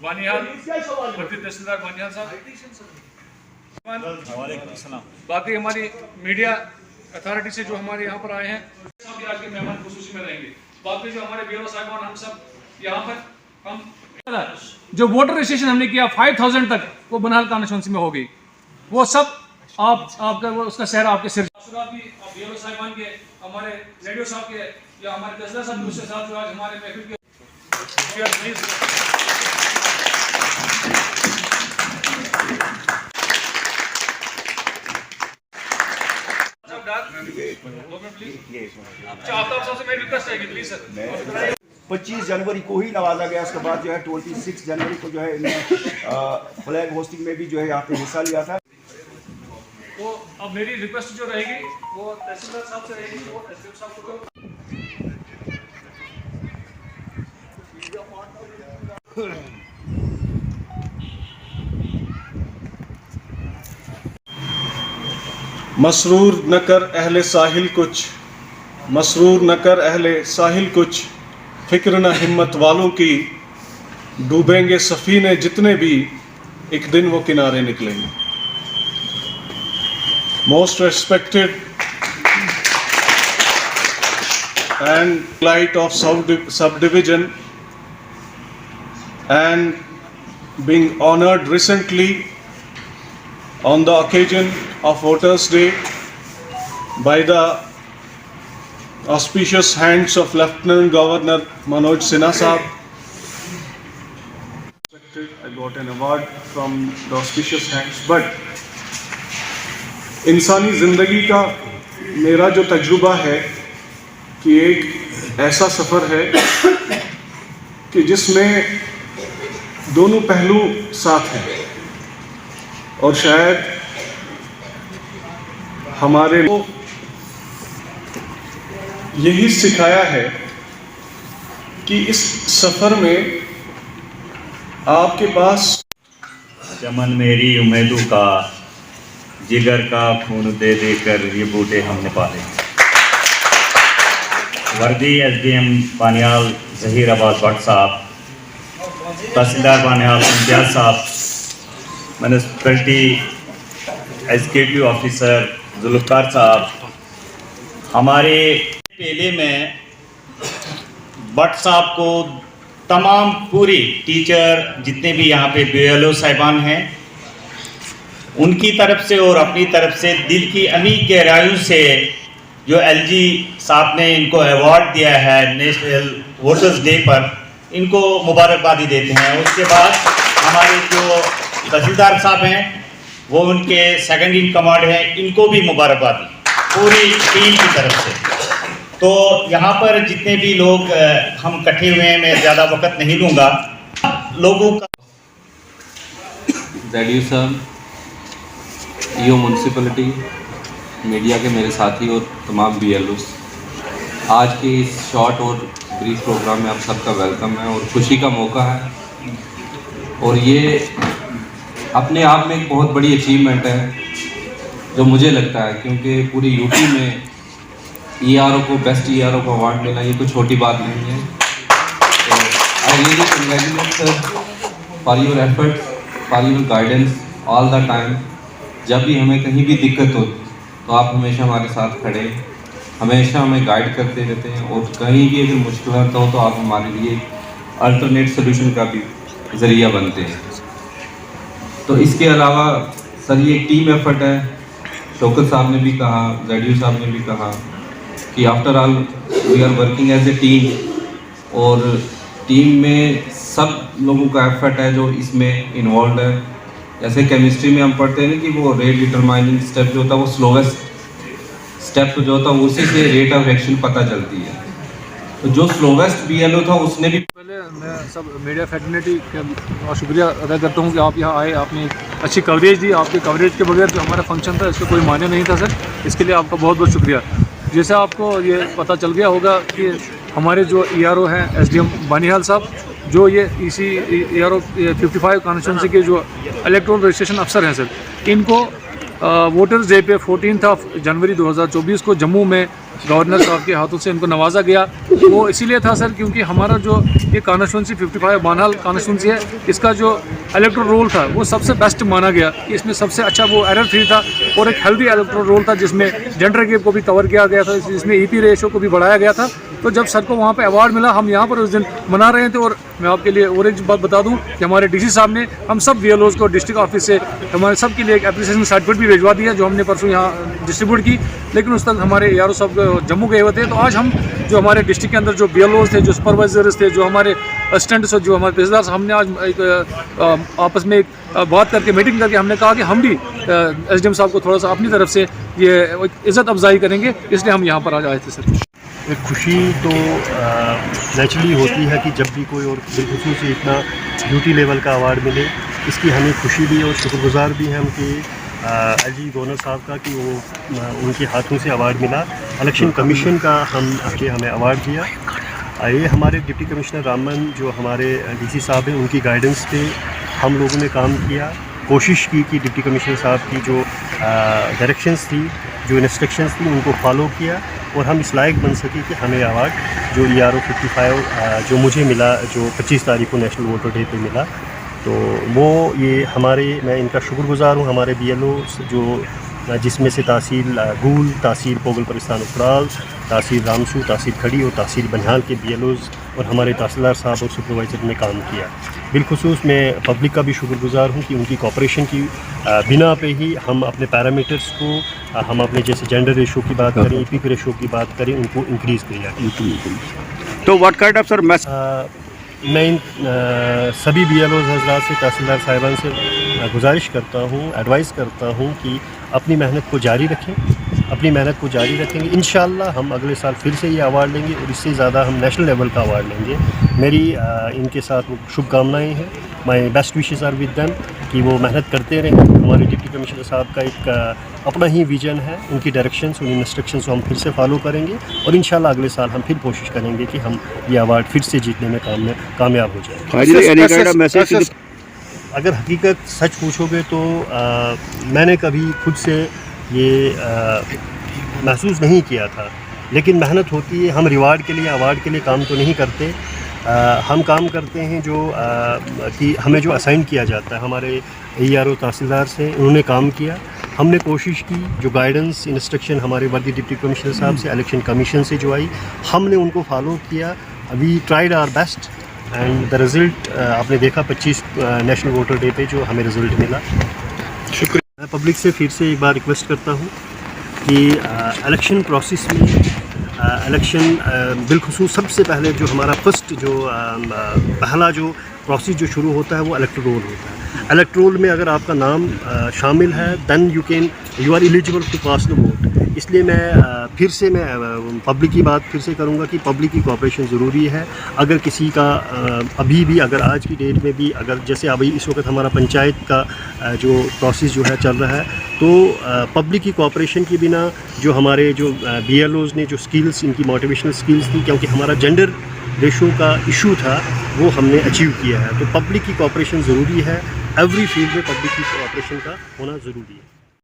बानिहाल, वर्दी तहसीलदार बानिहाल साहब, बाकी हमारी मीडिया अथॉरिटी से जो हमारे यहाँ पर आए हैं, सब आज के मेहमान खुसूसी में रहेंगे। बाकी जो हमारे बीओ साहिबान, हम सब यहाँ पर हम जो वोटर रजिस्ट्रेशन हमने किया 5000 तक वो बनाल कॉन्स्टिट्यूंसी में हो गई, वो सब आपका उसका शहर आपके सिर बीओ साहिबान के, हमारे रेडियो साहब के या हमारे तहसीलदार साहब दूसरे साहब जो आज हमारे महफिल के आफ्ताब साहब से मेरी रिक्वेस्ट है प्लीज सर। 25 जनवरी को ही नवाजा गया। उसके बाद जो है 26 जनवरी को जो है इन्होंने फ्लैग होस्टिंग में भी जो है यहाँ पे हिस्सा लिया था। तो अब मेरी रिक्वेस्ट जो रहेगी वो तहसीलदार साहब से रहेगी, वो एसडीएम साहब को मसरूर न कर अहले साहिल कुछ, मसरूर न कर अहले साहिल कुछ, फिक्र न हिम्मत वालों की, डूबेंगे सफीने जितने भी, एक दिन वो किनारे निकलेंगे। Most respected and light of sub division and being honored recently on the occasion of Voters' Day by the auspicious hands of Lieutenant Governor Manoj Sinha Sahab. I got an award from the auspicious hands, but इंसानी ज़िंदगी का मेरा जो तजुर्बा है कि एक ऐसा सफ़र है कि जिसमें दोनों पहलू साथ हैं और शायद हमारे को यही सिखाया है कि इस सफ़र में आपके पास चमन मेरी उम्मीदों का, जिगर का खून दे देकर ये बूटे हमने पाले। वर्दी एसडीएम बानियाल ज़हीर अब्बास भट्ट साहब, तहसीलदार बानिहाल इम्तियाज़ साहब, म्यूनिसिपैलिटी एग्जीक्यूटिव ऑफिसर जुल्फ़कार साहब, हमारे पेले में भट्ट साहब को, तमाम पूरी टीचर जितने भी यहाँ पे बीएलओ साहिबान हैं उनकी तरफ से और अपनी तरफ से दिल की अमीर गहराइयों से जो एलजी साहब ने इनको अवार्ड दिया है नेशनल वोटर्स डे पर, इनको मुबारकबादी देते हैं। उसके बाद हमारे जो तहसीलदार साहब हैं वो उनके सेकंड इन कमांड हैं, इनको भी मुबारकबादी पूरी टीम की तरफ से। तो यहाँ पर जितने भी लोग हम इकट्ठे हुए हैं, मैं ज़्यादा वक्त नहीं लूँगा लोगों का। ज़ेडीयू साहब, ईओ म्यूनसिपलिटी, मीडिया के मेरे साथी और तमाम बीएलओस, आज के इस शॉर्ट और ब्रीफ प्रोग्राम में आप सबका वेलकम है और खुशी का मौका है। और ये अपने आप में एक बहुत बड़ी अचीवमेंट है जो मुझे लगता है, क्योंकि पूरी यूपी में ईआरओ को बेस्ट ईआरओ का अवार्ड मिला ये कोई छोटी बात नहीं है। तो I really congratulate sir for your efforts, for your guidance all the time. जब भी हमें कहीं भी दिक्कत हो तो आप हमेशा हमारे साथ खड़े, हमेशा हमें गाइड करते रहते हैं और कहीं भी अगर मुश्किल हो तो आप हमारे लिए अल्टरनेट सोल्यूशन का भी ज़रिया बनते हैं। तो इसके अलावा सर ये टीम एफर्ट है, शौकत साहब ने भी कहा, ज़ेडीयू साहब ने भी कहा कि after all we are working as a team और टीम में सब लोगों का एफर्ट है जो इसमें इन्वॉल्व है। जैसे केमिस्ट्री में हम पढ़ते हैं ना कि वो रेट डिटरमाइनिंग स्टेप जो होता है वो स्लोवेस्ट स्टेप जो होता है उसी से रेट ऑफ रिएक्शन पता चलती है। तो जो स्लोवेस्ट बीएलओ था उसने भी पहले मैं सब मीडिया फैटर्निटी का शुक्रिया अदा करता हूँ कि आप यहाँ आए, आपने अच्छी कवरेज दी। आपके कवरेज के बगैर जो हमारा फंक्शन था इसका कोई मायने नहीं था सर, इसके लिए आपका बहुत बहुत शुक्रिया। जैसे आपको ये पता चल गया होगा कि हमारे जो ईआरओ हैं एसडीएम बानिहाल साहब, जो ये इसी ईआरओ 55 कॉन्स्टिट्यूंसी के जो इलेक्ट्रल रजिस्ट्रेशन अफसर हैं सर, इनको वोटर्स डे पे 14 जनवरी 2024 को जम्मू में गवर्नर साहब के हाथों से इनको नवाजा गया। वो इसीलिए था सर क्योंकि हमारा जो ये कॉन्स्टिट्यूंसी 55 बानहाल कॉन्स्टिट्यूंसी है, इसका जो इलेक्टोरल रोल था वो सबसे बेस्ट माना गया कि इसमें सबसे अच्छा वो एरर फ्री था और एक हेल्दी इलेक्टोरल रोल था जिसमें जेंडर गैप को भी कवर किया गया था, जिसमें ईपी रेशो को भी बढ़ाया गया था। तो जब सर को वहाँ पे अवार्ड मिला, हम यहाँ पर उस दिन मना रहे थे। और मैं आपके लिए और एक बात बता दूँ कि हमारे डीसी साहब ने हम सब BLOs को डिस्ट्रिक्ट ऑफिस से हमारे सब के लिए एक एप्रिसिएशन सर्टिफिकेट भी भिजवा दिया, जो हमने परसों यहाँ डिस्ट्रीब्यूट की। लेकिन उस तक हमारे ARO साहब जम्मू गए हुए थे। तो आज हम जो हमारे डिस्ट्रिक्ट के अंदर जो BLOs थे, जो सुपरवाइजर्स थे, जो हमारे असिस्टेंट्स, जो हमारे तहसीलदार, हमने आज एक आपस में एक बात करके मीटिंग करके हमने कहा कि हम भी SDM साहब को थोड़ा सा अपनी तरफ से ये इज़्ज़त अफजाई करेंगे, इसलिए हम यहाँ पर आज आए थे सर। एक खुशी तो नेचुरली होती है कि जब भी कोई, और बिलखुसूस इतना ड्यूटी लेवल का अवार्ड मिले, इसकी हमें खुशी भी और शुक्रगुजार भी हैं हम कि LG गवर्नर साहब का कि वो उनके हाथों से अवार्ड मिला। इलेक्शन कमीशन का हमें अवार्ड दिया। ये हमारे डिप्टी कमिश्नर रामन जो हमारे DC साहब हैं, उनकी गाइडेंस पे हम लोगों ने काम किया, कोशिश की कि डिप्टी कमिश्नर साहब की जो डायरेक्शंस थी, जो इंस्ट्रक्शंस थी, उनको फॉलो किया और हम इस लायक बन सके कि हमें अवार्ड जो ERO 55 जो मुझे मिला, जो 25 तारीख को नेशनल वोटर डे पे मिला, तो वो ये मैं इनका शुक्रगुजार हूँ। हमारे BLO जो जिसमें से तहसील गूल, तहसील पोगल परिस्तान उपराल, तहसील रामसू, तहसील खड़ी और तहसील बनिहाल के BLOs और हमारे तहसीलदार साहब और सुपरवाइज़र ने काम किया। बिलखुसूस मैं पब्लिक का भी शुक्रगुजार हूँ कि उनकी कोऑपरेशन की बिना पे ही हम अपने पैरामीटर्स को, हम अपने जैसे जेंडर रेशो की बात करें, EP रेशो की बात करें, उनको इंक्रीज़ किया। तो व्हाट काइंड ऑफ सर मैं इन सभी BLOs हजरात से, तहसीलदार साहिबान से गुजारिश करता हूँ, एडवाइस करता हूँ कि अपनी मेहनत को जारी रखें, अपनी मेहनत को जारी रखेंगे। इंशाल्लाह हम अगले साल फिर से ये अवार्ड लेंगे और इससे ज़्यादा हम नेशनल लेवल का अवार्ड लेंगे। मेरी इनके साथ शुभकामनाएँ हैं। My best wishes are with them कि वो मेहनत करते रहें। हमारे डिप्टी कमिश्नर साहब का एक अपना ही विजन है, उनकी डायरेक्शंस, उन इंस्ट्रक्शंस को हम फिर से फॉलो करेंगे और इंशाल्लाह अगले साल हम फिर कोशिश करेंगे कि हम ये अवार्ड फिर से जीतने में कामयाब हो जाए। अगर हकीकत सच पूछोगे तो मैंने कभी खुद से ये महसूस नहीं किया था, लेकिन मेहनत होती है। हम रिवार्ड के लिए, अवार्ड के लिए काम तो नहीं करते। हम काम करते हैं जो कि हमें जो असाइन किया जाता है। हमारे ERO तहसीलदार से उन्होंने काम किया, हमने कोशिश की, जो गाइडेंस इंस्ट्रक्शन हमारे वर्दी डिप्टी कमिश्नर साहब से, इलेक्शन कमीशन से जो आई, हमने उनको फॉलो किया। We tried our best and the result आपने देखा 25 नेशनल वोटर डे पे जो हमें रिज़ल्ट मिला। शुक्रिया। मैं पब्लिक से फिर से एक बार रिक्वेस्ट करता हूँ कि इलेक्शन प्रोसेस में बिलखुसूस सबसे पहले जो हमारा फर्स्ट जो पहला जो प्रोसेस जो शुरू होता है वो इलेक्टोरल रोल होता है। इलेक्टोरल में अगर आपका नाम शामिल है then you are eligible to cast the vote. इसलिए मैं फिर से पब्लिक की बात फिर से करूंगा कि पब्लिक की कोऑपरेशन ज़रूरी है। अगर किसी का अभी भी, अगर आज की डेट में भी, अगर जैसे अभी इस वक्त हमारा पंचायत का जो प्रोसेस जो है चल रहा है, तो पब्लिक की कोऑपरेशन के बिना जो हमारे जो BLOs ने जो स्किल्स, इनकी मोटिवेशनल स्किल्स थी, क्योंकि हमारा जेंडर रेशो का इशू था, वो हमने अचीव किया है। तो पब्लिक की कोऑपरेशन ज़रूरी है। एवरी फील्ड में पब्लिक की कोऑपरेशन का होना ज़रूरी है।